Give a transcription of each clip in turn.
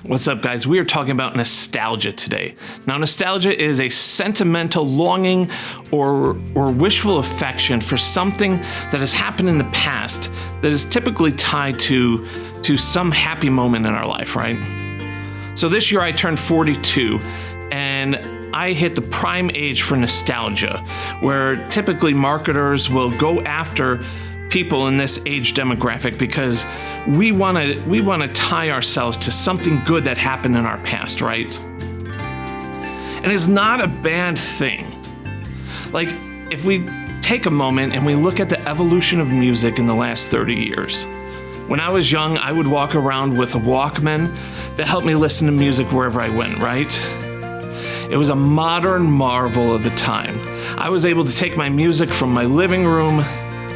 What's up, guys? We are talking about nostalgia today. Now, nostalgia is a sentimental longing or wishful affection for something that has happened in the past that is typically tied to some happy moment in our life, right? So this year I turned 42, and I hit the prime age for nostalgia, where typically marketers will go after people in this age demographic because we want to tie ourselves to something good that happened in our past, right? And it's not a bad thing. Like, if we take a moment and we look at the evolution of music in the last 30 years. When I was young, I would walk around with a Walkman that helped me listen to music wherever I went, right? It was a modern marvel of the time. I was able to take my music from my living room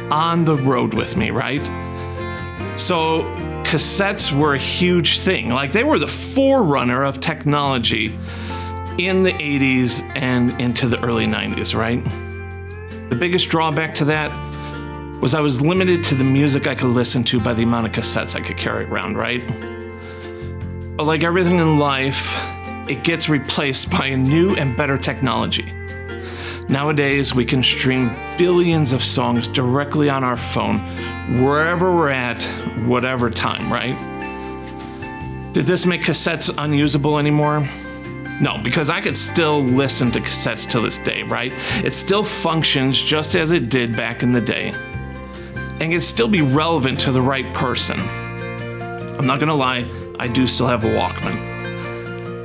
on the road with me, right? So cassettes were a huge thing. Like, they were the forerunner of technology in the 80s and into the early 90s, right? The biggest drawback to that was I was limited to the music I could listen to by the amount of cassettes I could carry around, right? But like everything in life, it gets replaced by a new and better technology. Nowadays, we can stream billions of songs directly on our phone, wherever we're at, whatever time, right? Did this make cassettes unusable anymore? No, because I could still listen to cassettes to this day, right? It still functions just as it did back in the day, and can still be relevant to the right person. I'm not gonna lie, I do still have a Walkman.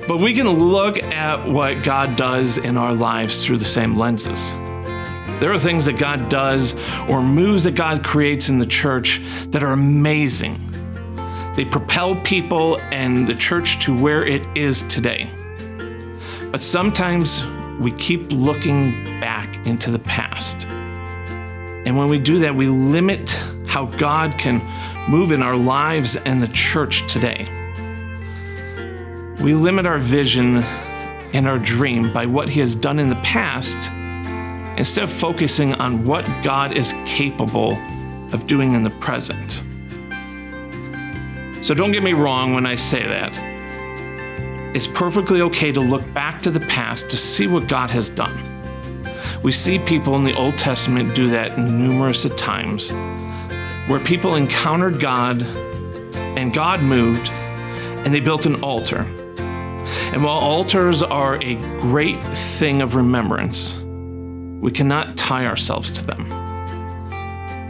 But we can look at what God does in our lives through the same lenses. There are things that God does or moves that God creates in the church that are amazing. They propel people and the church to where it is today. But sometimes we keep looking back into the past. And when we do that, we limit how God can move in our lives and the church today. We limit our vision and our dream by what He has done in the past instead of focusing on what God is capable of doing in the present. So don't get me wrong when I say that. It's perfectly okay to look back to the past to see what God has done. We see people in the Old Testament do that numerous times, where people encountered God and God moved and they built an altar. And while altars are a great thing of remembrance, we cannot tie ourselves to them.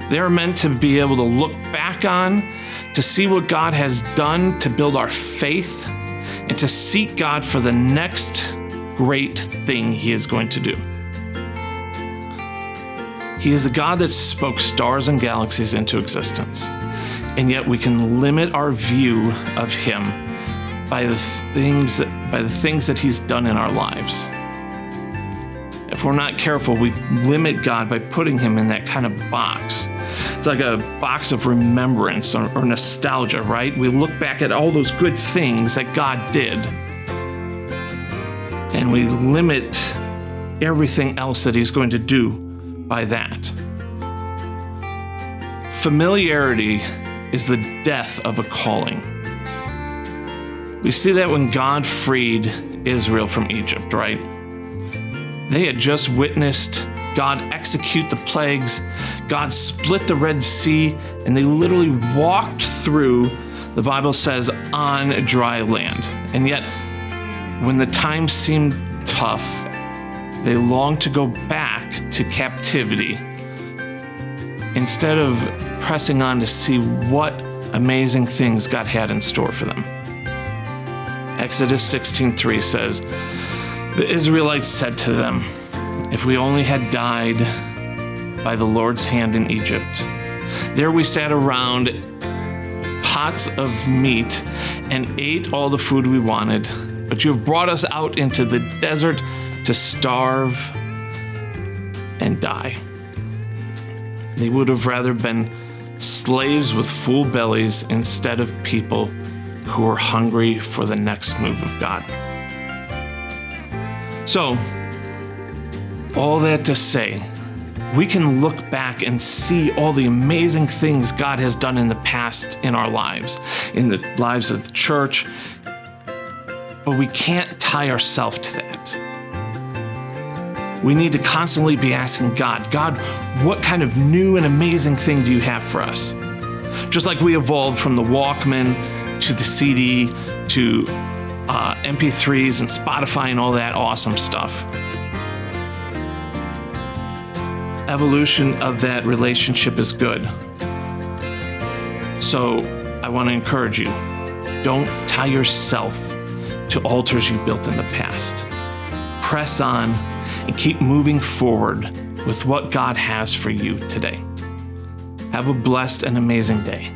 They are meant to be able to look back on, to see what God has done to build our faith, and to seek God for the next great thing He is going to do. He is the God that spoke stars and galaxies into existence, and yet we can limit our view of Him by the things that He's done in our lives. If we're not careful, we limit God by putting Him in that kind of box. It's like a box of remembrance or nostalgia, right? We look back at all those good things that God did, and we limit everything else that He's going to do by that. Familiarity is the death of a calling. We see that when God freed Israel from Egypt, right? They had just witnessed God execute the plagues. God split the Red Sea, and they literally walked through, the Bible says, on dry land. And yet, when the time seemed tough, they longed to go back to captivity instead of pressing on to see what amazing things God had in store for them. Exodus 16:3 says, "The Israelites said to them, 'If we only had died by the Lord's hand in Egypt. There we sat around pots of meat and ate all the food we wanted, but you have brought us out into the desert to starve and die.'" They would have rather been slaves with full bellies instead of people who are hungry for the next move of God. So, all that to say, we can look back and see all the amazing things God has done in the past in our lives, in the lives of the church, but we can't tie ourselves to that. We need to constantly be asking God, what kind of new and amazing thing do you have for us? Just like we evolved from the Walkman to the CD to MP3s and Spotify and all that awesome stuff. Evolution of that relationship is good. So I want to encourage you, don't tie yourself to altars you built in the past. Press on and keep moving forward with what God has for you today. Have a blessed and amazing day.